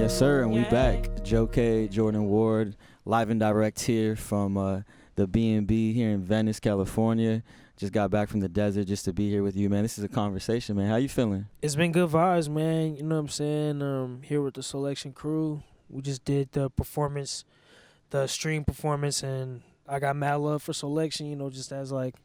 Yes, sir, and we back. Joe K, Jordan Ward, live and direct here from the B&B here in Venice, California. Just got back from the desert just to be here with you, man. This is a conversation, man. How you feeling? It's been good vibes, man. You know what I'm saying? Here with the Soulection crew. We just did the performance, the stream performance, and I got mad love for Soulection, you know, just as like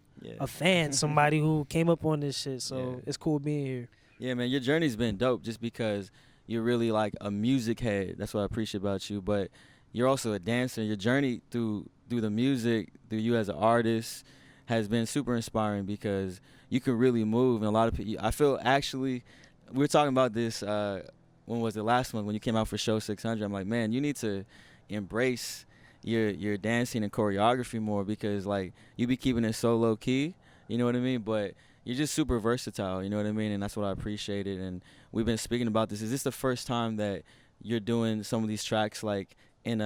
a fan, somebody who came up on this shit. So it's cool being here. Yeah, man, your journey's been dope just because you're really like a music head. That's what I appreciate about you. But you're also a dancer. Your journey through the music, through you as an artist, has been super inspiring because you can really move. And a lot of people, I feel actually, we were talking about this, when was it, last month when you came out for Show 600. I'm like, man, you need to embrace your dancing and choreography more because, like, you be keeping it so low-key, you know what I mean? But you're just super versatile, you know what I mean? And that's what I appreciated. And we've been speaking about this. Is this the first time that you're doing some of these tracks, like, in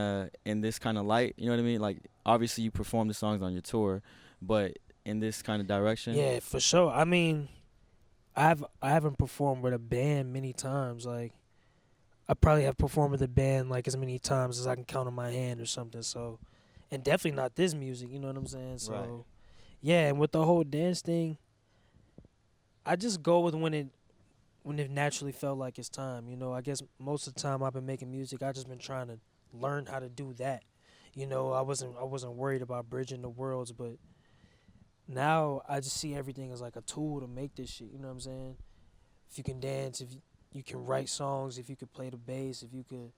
this kind of light, you know what I mean? Like, obviously you perform the songs on your tour, but in this kind of direction? Yeah, for sure. I mean, I haven't performed with a band many times. Like, I probably have performed with a band like as many times as I can count on my hand or something. So, and definitely not this music. You know what I'm saying? So, Right. yeah. And with the whole dance thing, I just go with when it naturally felt like it's time. You know, I guess most of the time I've been making music, I just been trying to learn how to do that. You know, I wasn't worried about bridging the worlds, but now I just see everything as like a tool to make this shit. You know what I'm saying? If you can dance, if you can write songs, if you could play the bass, if you could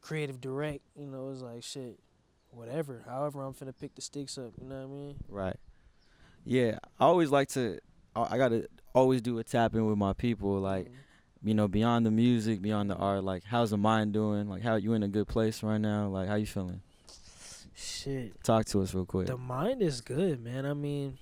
creative direct, you know, it's like shit, whatever. However, I'm finna pick the sticks up. You know what I mean? Right. Yeah, I always like to, I got to always do a tap in with my people, like, you know, beyond the music, beyond the art, like, how's the mind doing? Like, how you in a good place right now? Like, how you feeling? Shit. Talk to us real quick. The mind is good, man. I mean,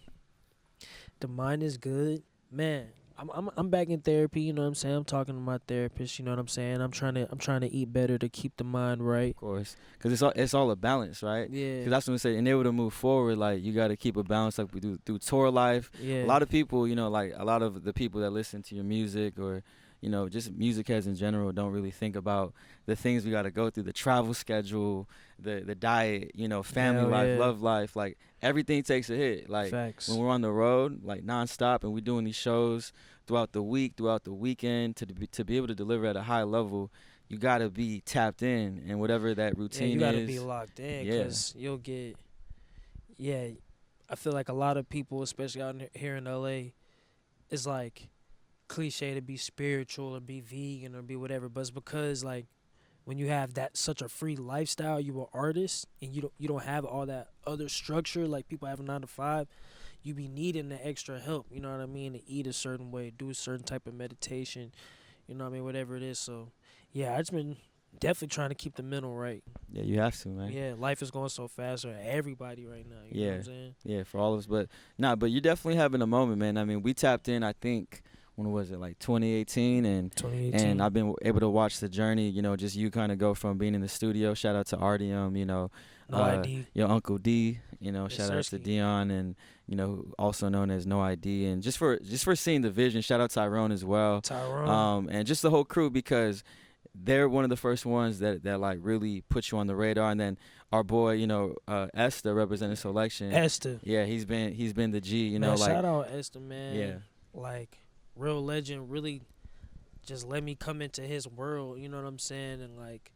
the mind is good, man. I'm back in therapy. You know what I'm saying? I'm talking to my therapist. You know what I'm saying? I'm trying to eat better to keep the mind right. Of course, because it's all a balance, right? Yeah. Because that's what we say. And able to move forward, like, you got to keep a balance, like we do through tour life. Yeah. A lot of people, you know, like a lot of the people that listen to your music or, you know, just music heads in general don't really think about the things we got to go through, the travel schedule, the diet, you know, family life, love life. Like, everything takes a hit. Like, Facts. when we're on the road, like, nonstop, and we're doing these shows throughout the week, throughout the weekend, to be able to deliver at a high level, you got to be tapped in, and whatever that routine you gotta is. be locked in because you'll get. Yeah, I feel like a lot of people, especially out here in LA, it's like cliche to be spiritual or be vegan or be whatever, but it's because like when you have that such a free lifestyle, you an artist and you don't have all that other structure like people have a 9 to 5. You be needing the extra help, you know what I mean, to eat a certain way, do a certain type of meditation, you know what I mean, whatever it is. So yeah, I just been definitely trying to keep the mental right. Yeah, you have to, man. Yeah, life is going so fast for everybody right now. You know what I'm saying? Yeah, for all of us. But but you're definitely having a moment, man. I mean, we tapped in, I think, when was it, like 2018, and 2018. and I've been able to watch the journey, you know, just you kind of go from being in the studio. Shout out to Artium, you know, No ID. your Uncle D, you know, Yes, shout out to Sirski. Dion, and, you know, also known as No ID, and just for seeing the vision. Shout out Tyrone as well. Tyrone. And just the whole crew, because they're one of the first ones that like really put you on the radar. And then our boy, you know, Esther representing Soulection. Esther. Yeah, he's been the G, you Man, know, like, shout out Esther, man. yeah. Like, real legend, really just let me come into his world, you know what I'm saying, and like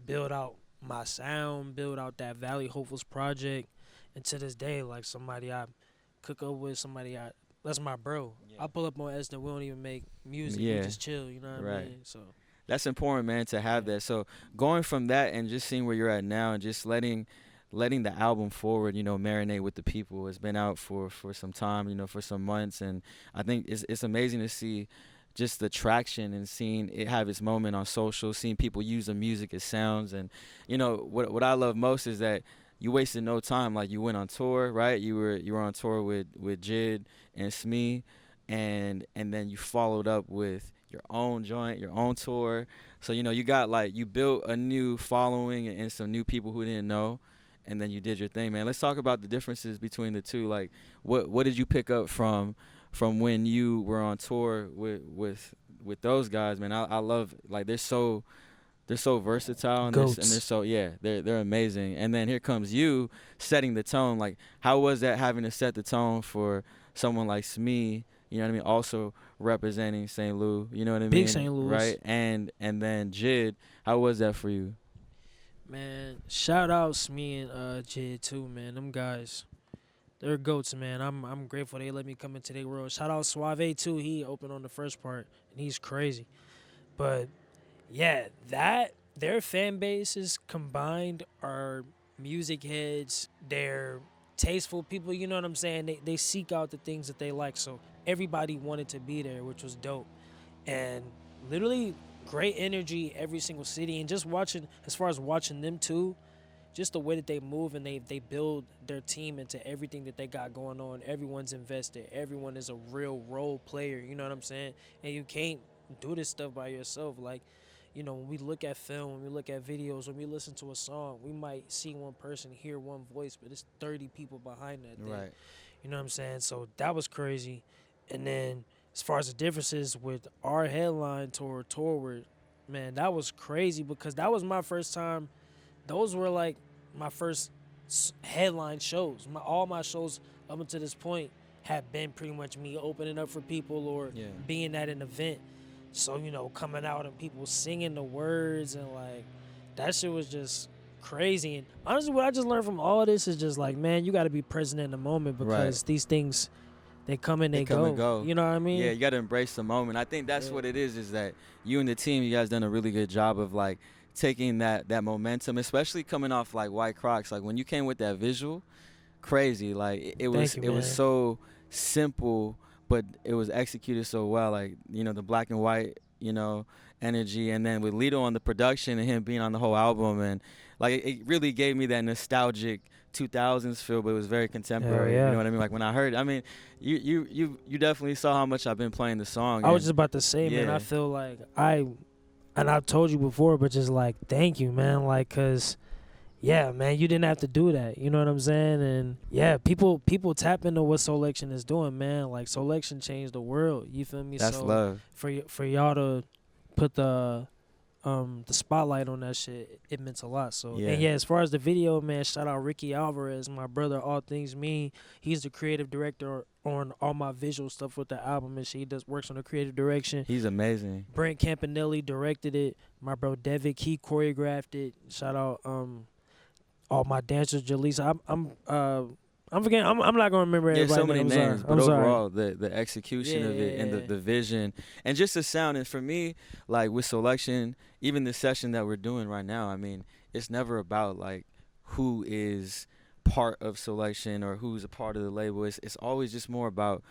build out my sound, build out that Valley Hopefuls project. And to this day, like, somebody I cook up with, that's my bro. Yeah. I pull up on Esther, we don't even make music, Yeah. we just chill, you know what I mean? So That's important, man, to have that. So going from that and just seeing where you're at now and just letting the album forward, you know, marinate with the people. It's been out for some time, you know, for some months, and I think it's amazing to see just the traction and seeing it have its moment on social, seeing people use the music as sounds. And, you know, what I love most is that you wasted no time. Like, you went on tour, right? You were on tour with Jid and Smee, and then you followed up with your own joint, your own tour. So, you know, you got, like, you built a new following and some new people who didn't know, and then you did your thing, man. Let's talk about the differences between the two. Like, what did you pick up from when you were on tour with those guys, man? I love, like, they're so they're so versatile and Goats. they're so they're amazing. And then here comes you setting the tone. Like, how was that having to set the tone for someone like Smee? You know what I mean? Also representing St. Louis. You know what I mean? Big St. Louis. Right. And then Jid, how was that for you? Man, shout outs me and Jid too, man. Them guys, they're goats, man. I'm grateful they let me come into their world. Shout out Suave too. He opened on the first part and he's crazy. But yeah, that their fan bases combined are music heads. They're tasteful people. You know what I'm saying? They seek out the things that they like. So everybody wanted to be there, which was dope. And literally great energy every single city. And just watching, as far as watching them too, just the way that they move and they build their team into everything that they got going on. Everyone's invested. Everyone is a real role player. You know what I'm saying? And you can't do this stuff by yourself. Like, you know, when we look at film, when we look at videos, when we listen to a song, we might see one person, hear one voice, but it's 30 people behind that thing. Right. You know what I'm saying? So that was crazy. And then as far as the differences with our headline tour, Torward, man, that was crazy because that was my first time. Those were like my first headline shows. All my shows up until this point have been pretty much me opening up for people or being at an event. So, you know, coming out and people singing the words and, like, that shit was just crazy. And honestly, what I just learned from all this is just, like, man, you got to be present in the moment because these things, they come and they come go. and go. You know what I mean? Yeah, you got to embrace the moment. I think that's what it is that you and the team, you guys done a really good job of, like, taking that momentum, especially coming off, like, White Crocs. Like, when you came with that visual, crazy. Like, it was so simple, but it was executed so well, like, you know, the black and white, you know, energy. And then with Lido on the production and him being on the whole album, and like it really gave me that nostalgic 2000s feel, but it was very contemporary. You know what I mean? Like when I heard, I mean, you definitely saw how much I've been playing the song. I was just about to say, man, I feel like and I've told you before, but just like, thank you, man. Like, cause yeah, man, you didn't have to do that. You know what I'm saying? And yeah, people tap into what Soulection is doing, man. Like Soulection changed the world. You feel me? That's so love. For y'all to put the spotlight on that shit, it meant a lot. So and as far as the video, man, shout out Ricky Alvarez, my brother, All Things Me. He's the creative director on all my visual stuff with the album and shit. He works on the creative direction. He's amazing. Brent Campanelli directed it. My bro Devic, he choreographed it. Shout out all my dancers, Jaleesa. I'm forgetting. I'm not gonna remember everybody. So many names, but overall, the execution of it and the vision and just the sound. And for me, like with Soulection, even the session that we're doing right now, I mean, it's never about like who is part of Soulection or who's a part of the label. It's always just more about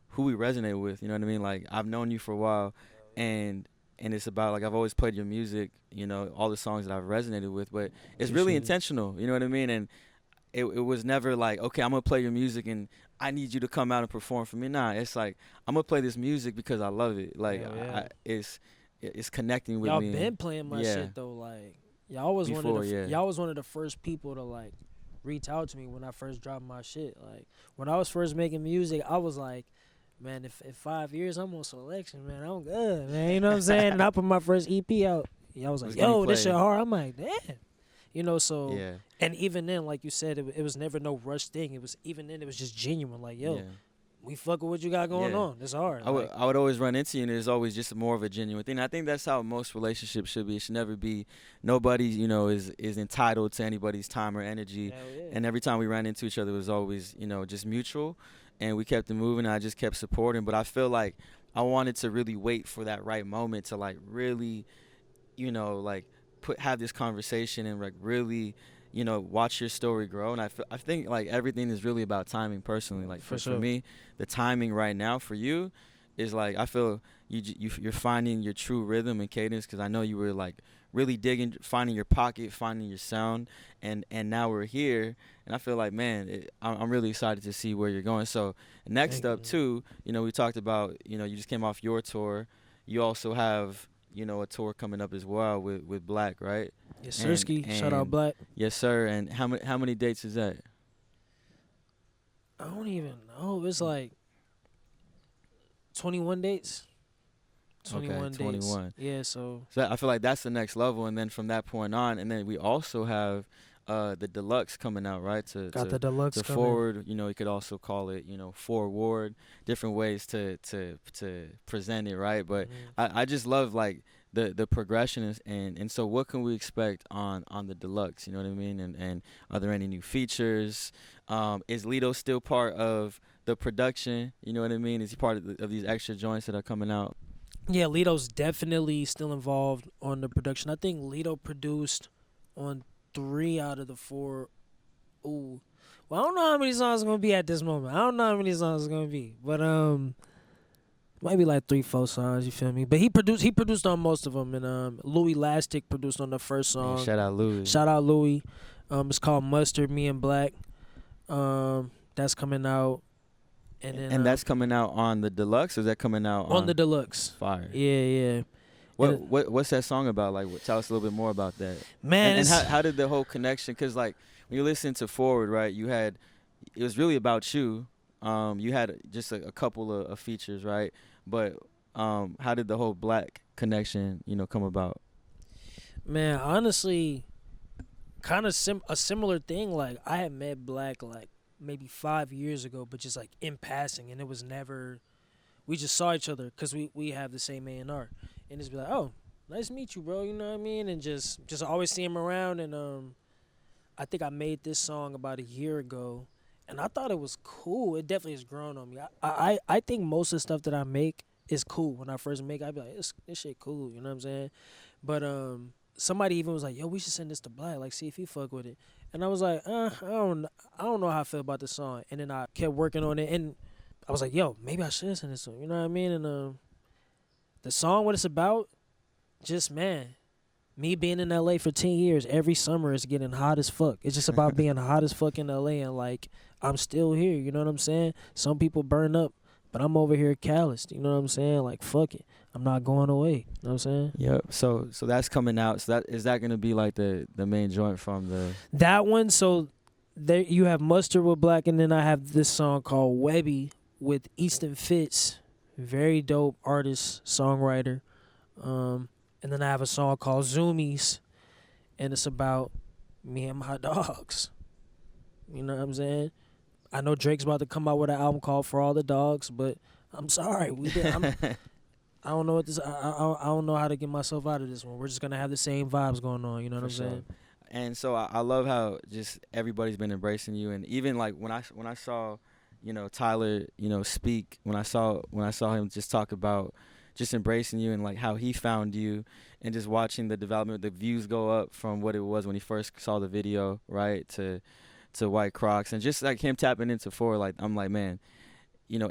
who we resonate with. You know what I mean? Like I've known you for a while, and it's about like I've always played your music. You know, all the songs that I've resonated with, but it's really intentional. You know what I mean? And it was never like, okay, I'm going to play your music and I need you to come out and perform for me. Nah, it's like, I'm going to play this music because I love it. Like, it's connecting with me. Y'all been playing my shit, though. Like, y'all was one of the first people to, like, reach out to me when I first dropped my shit. Like, when I was first making music, I was like, man, if 5 years I'm on Soulection, man, I'm good, man. You know what I'm saying? And I put my first EP out. Y'all was like, yo, this shit hard. I'm like, damn. You know, so, and even then, like you said, it was never no rush thing. It was, even then, it was just genuine. Like, yo, we fuck with what you got going on. It's hard. I would always run into you, and it's always just more of a genuine thing. I think that's how most relationships should be. It should never be, nobody, you know, is entitled to anybody's time or energy. And every time we ran into each other, it was always, you know, just mutual. And we kept it moving, and I just kept supporting. But I feel like I wanted to really wait for that right moment to, like, really, you know, like, have this conversation and like really, you know, watch your story grow. And I think like everything is really about timing personally. Like for me, the timing right now for you is like, I feel you're finding your true rhythm and cadence, because I know you were like really digging, finding your pocket, finding your sound, and now we're here. And I feel like, man, I'm really excited to see where you're going. So next up too, you know, we talked about, you know, you just came off your tour. You also have, you know, a tour coming up as well with Black, right? Yes, sir. Shout out Black. Yes, sir. And how many dates is that? I don't even know. It's like 21 dates. 21 Okay, dates. 21. Yeah, so So I feel like that's the next level, and then from that point on, and then we also have the deluxe coming out, right? got the deluxe To coming. forward, you could also call it, forward, different ways to present it, right? But I just love like the progression and so what can we expect on the deluxe? You know what I mean? And are there any new features? Is Lido still part of the production? You know what I mean? Is he part of these extra joints that are coming out? Yeah, Lido's definitely still involved on the production. I think Lido produced on 3 out of the 4. Ooh. Well, I don't know how many songs it's gonna be at this moment. I don't know how many songs it's gonna be. But might be like 3-4 songs, you feel me? But he produced on most of them, and Louis Lastic produced on the first Man, song. shout out Louis. Shout out Louis. It's called Mustard, Me and Black. That's coming out. And that's coming out on the deluxe, or is that coming out on the deluxe? Fire. Yeah. What's that song about? Like, tell us a little bit more about that. Man, and how did the whole connection? Because like when you listen to Forward, right, it was really about you. You had just a couple of features, right? But how did the whole Black connection, come about? Man, honestly, kind of a similar thing. Like I had met Black like maybe 5 years ago, but just like in passing, and it was never. We just saw each other because we have the same A&R, and just be like, oh, nice to meet you, bro. You know what I mean? And just always see him around. And I think I made this song about a year ago, and I thought it was cool. It definitely has grown on me. I think most of the stuff that I make is cool. When I first make it, I'd be like, this shit cool. You know what I'm saying? But somebody even was like, yo, we should send this to Black, like see if he fuck with it. And I was like, I don't know how I feel about this song. And then I kept working on it, and I was like, yo, maybe I should send this song. You know what I mean? And the song, what it's about, just, man, me being in LA for 10 years, every summer is getting hot as fuck. It's just about being hot as fuck in LA, and like I'm still here. You know what I'm saying? Some people burn up, but I'm over here calloused. You know what I'm saying? Like, fuck it. I'm not going away. You know what I'm saying? Yep. So that's coming out. So is that gonna be like the main joint from that one? So there you have Mustard with Black, and then I have this song called Webby with Easton Fitz, very dope artist, songwriter. And then I have a song called Zoomies, and it's about me and my dogs. You know what I'm saying? I know Drake's about to come out with an album called For All the Dogs, but I'm sorry. I don't know what this. I don't know how to get myself out of this one. We're just gonna have the same vibes going on. You know what I'm saying? And so I love how just everybody's been embracing you, and even like when I saw, Tyler, speak, when I saw him just talk about just embracing you and like how he found you, and just watching the development, the views go up from what it was when he first saw the video, right, to White Crocs, and just like him tapping into Forward, like I'm like, man,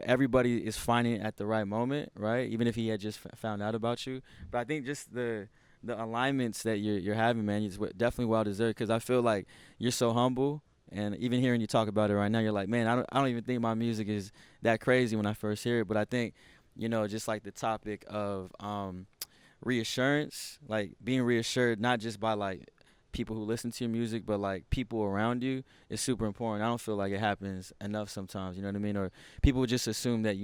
everybody is finding it at the right moment, right? Even if he had just found out about you. But I think just the alignments that you're having, man, is definitely well deserved, because I feel like you're so humble, and even hearing you talk about it right now, you're like, man, I don't even think my music is that crazy when I first hear it. But I think, just like the topic of reassurance, like being reassured not just by like people who listen to your music, but like people around you, is super important. I don't feel like it happens enough sometimes, you know what I mean? Or people just assume that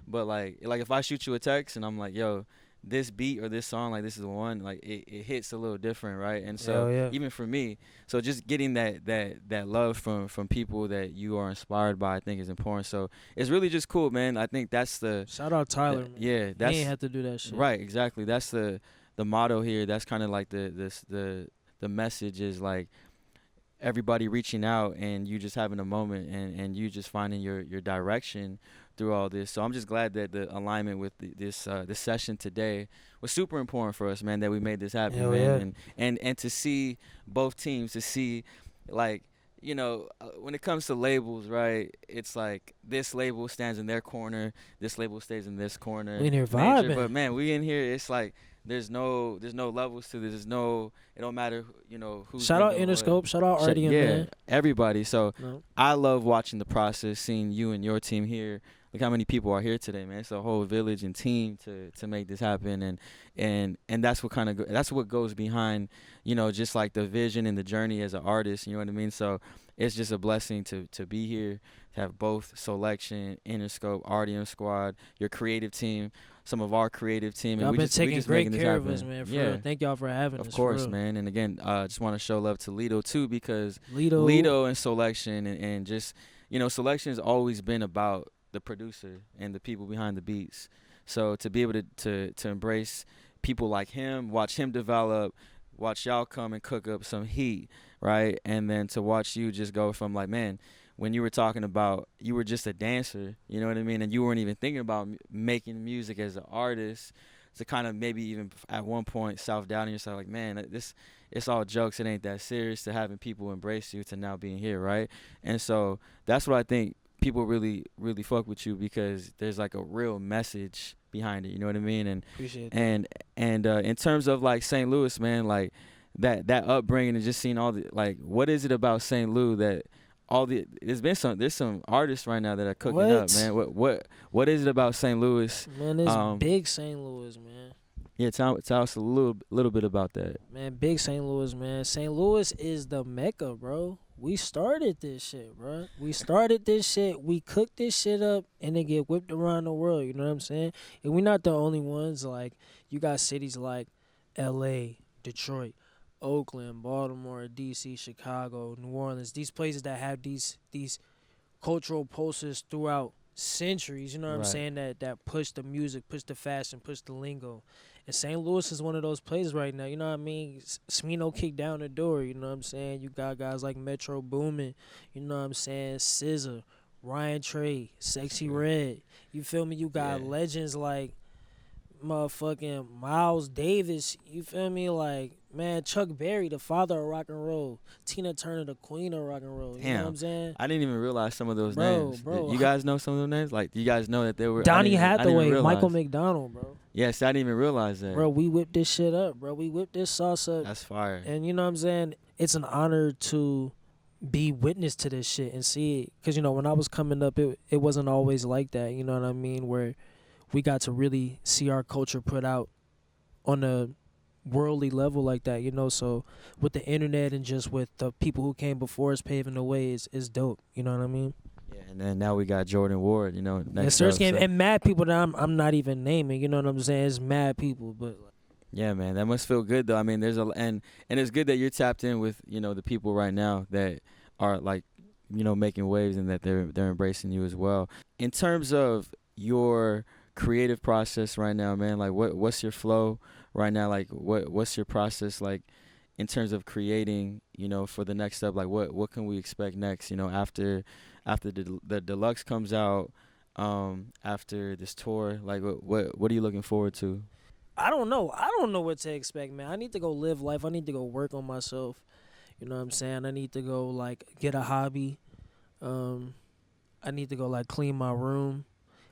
but like if I shoot you a text and I'm like, yo, this beat or this song, like this is the one, like it hits a little different, right? And so even for me, so just getting that love from people that you are inspired by, I think is important. So it's really just cool, man. I think that's the shout out Tyler. Man. Yeah, that's he ain't have to do that shit. Right, exactly. That's the motto here. That's kind of like the message is like everybody reaching out and you just having a moment and you just finding your direction through all this. So I'm just glad that the alignment with this session today was super important for us, man, that we made this happen. Hell man. Yeah. And to see both teams, to see like, when it comes to labels, right, it's like this label stands in their corner, this label stays in this corner. We in here vibing. But man, we in here, it's like there's no levels to this. It don't matter, who's. Shout out Interscope. Shout out Artie, man. Everybody. So I love watching the process, seeing you and your team here. look how many people are here today, man. It's a whole village and team to make this happen, and that's what that's what goes behind, just like the vision and the journey as an artist. You know what I mean? So it's just a blessing to be here, to have both Soulection, Interscope, Artium Squad, your creative team, some of our creative team. Y'all And been taking great care of us, happen. man. For real. Thank y'all for having us. Of course, man. And again, just want to show love to Lido too, because Lido and Soulection and just, Soulection has always been about the producer and the people behind the beats. So to be able to embrace people like him, watch him develop, watch y'all come and cook up some heat, right? And then to watch you just go from like, man, when you were talking about you were just a dancer, you know what I mean? And you weren't even thinking about making music as an artist, to kind of maybe even at one point self-doubting yourself, like, man, it's all jokes. It ain't that serious, to having people embrace you, to now being here, right? And so that's what I think people really, really fuck with you, because there's like a real message behind it, you know what I mean? And appreciate that. And in terms of like St. Louis, man, like that upbringing and just seeing all the, like, what is it about St. Louis that there's some artists right now that are cooking up, man. What is it about St. Louis? Man, it's big St. Louis, man. Yeah, tell us a little bit about that. Man, big St. Louis, man. St. Louis is the Mecca, bro. We started this shit, bro. We started this shit. We cooked this shit up, and it get whipped around the world. You know what I'm saying? And we're not the only ones. Like, you got cities like L.A., Detroit, Oakland, Baltimore, D.C., Chicago, New Orleans. These places that have these cultural pulses throughout centuries. You know what I'm saying? That push the music, push the fashion, push the lingo. And St. Louis is one of those places right now. You know what I mean? Smino kicked down the door. You know what I'm saying? You got guys like Metro Boomin. You know what I'm saying? SZA, Ryan Trey, Sexy Red. You feel me? You got legends like motherfucking Miles Davis. You feel me? Like, man, Chuck Berry, the father of rock and roll. Tina Turner, the queen of rock and roll. You know what I'm saying? I didn't even realize some of those names. Bro. You guys know some of those names? Like, you guys know that they were Donny Hathaway, Michael McDonald, bro. Yes, I didn't even realize that. Bro, we whipped this shit up, bro. We whipped this sauce up. That's fire. And you know what I'm saying? It's an honor to be witness to this shit and see it. Because, when I was coming up, it wasn't always like that. You know what I mean? Where we got to really see our culture put out on a worldly level like that, So with the internet and just with the people who came before us paving the way is dope. You know what I mean? Yeah, and then now we got Jordan Ward, next search game, and mad people that I'm not even naming. You know what I'm saying? It's mad people, but yeah, man, that must feel good though. I mean, and it's good that you're tapped in with the people right now that are like making waves, and that they're embracing you as well. In terms of your creative process right now, man, like what's your flow right now? Like what's your process like in terms of creating, for the next step? Like what can we expect next, after the deluxe comes out, after this tour? Like what are you looking forward to? I don't know what to expect, man. I need to go live life. I need to go work on myself. You know what I'm saying? I need to go like get a hobby. I need to go like clean my room.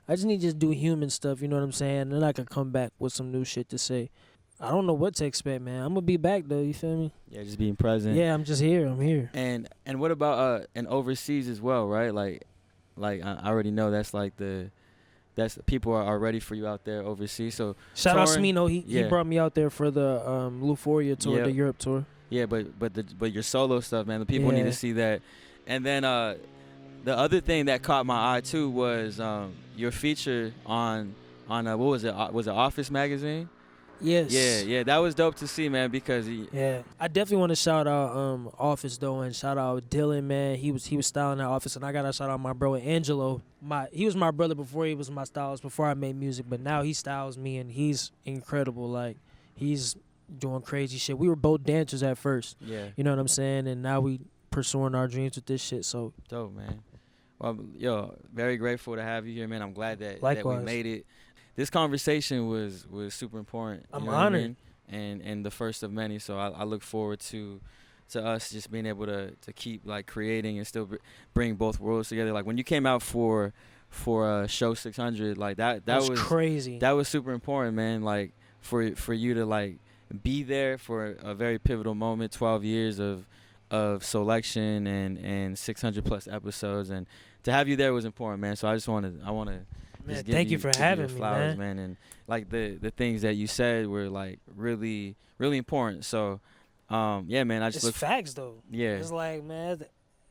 I just need to just do human stuff, you know what I'm saying? And then I can come back with some new shit to say. I don't know what to expect, man. I'm going to be back, though. You feel me? Yeah, just being present. Yeah, I'm just here. I'm here. And what about and overseas as well, right? Like I already know that's people are ready for you out there overseas. So shout out Smino. He brought me out there for the Luforia tour, the Europe tour. Yeah, but your solo stuff, man. The people need to see that. And then the other thing that caught my eye too was your feature on what was it? Was it Office magazine? Yes. Yeah, that was dope to see, man. Because I definitely want to shout out Office though, and shout out Dylan, man. He was styling that Office, and I gotta shout out my bro Angelo. He was my brother before he was my stylist, before I made music, but now he styles me, and he's incredible. Like, he's doing crazy shit. We were both dancers at first. Yeah. You know what I'm saying? And now we pursuing our dreams with this shit. So dope, man. Well, very grateful to have you here, man. I'm glad that we made it. This conversation was super important. I'm honored. I mean? And the first of many. So I look forward to us just being able to keep like creating and still bring both worlds together. Like when you came out for show 600, like that was crazy. That was super important, man. Like for you to like be there for a very pivotal moment, 12 years of of Soulection and 600 plus episodes, and to have you there was important, man. So I want to Man, just give thank you for give having your me, flowers, man. And like the things that you said were like really really important. So yeah, man, I just It's look facts though. yeah. It's like, man,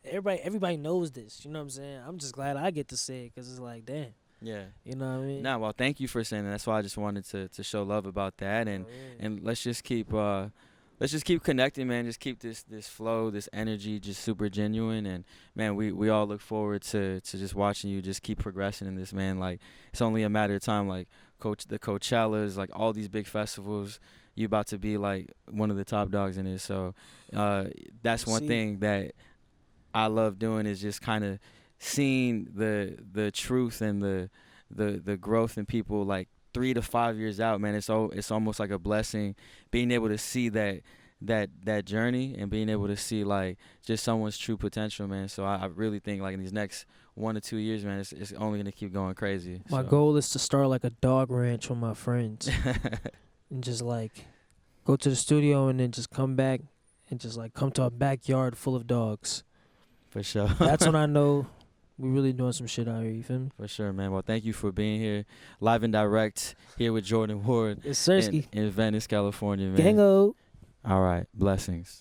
everybody knows this. You know what I'm saying? I'm just glad I get to say it because it's like, damn. Yeah. You know what I mean? Nah, well, thank you for saying that. That's why I just wanted to show love about that, and Oh, yeah. and let's just keep connecting, man. Just keep this flow, this energy, just super genuine, and man, we all look forward to just watching you just keep progressing in this, man. Like it's only a matter of time. Like the Coachellas, like all these big festivals, you about to be like one of the top dogs in it. So that's one thing that I love doing is just kind of seeing the truth and the growth in people like 3 to 5 years out, man. It's almost like a blessing being able to see that journey and being able to see like just someone's true potential, man. So I really think like in these next 1 to 2 years, man, it's only gonna keep going crazy. My goal is to start like a dog ranch with my friends and just like go to the studio and then just come back and just like come to a backyard full of dogs. For sure. That's when I know we really doing some shit out here, you feel me? For sure, man. Well, thank you for being here, live and direct, here with Jordan Ward It's in Venice, California, man. Gango. All right, blessings.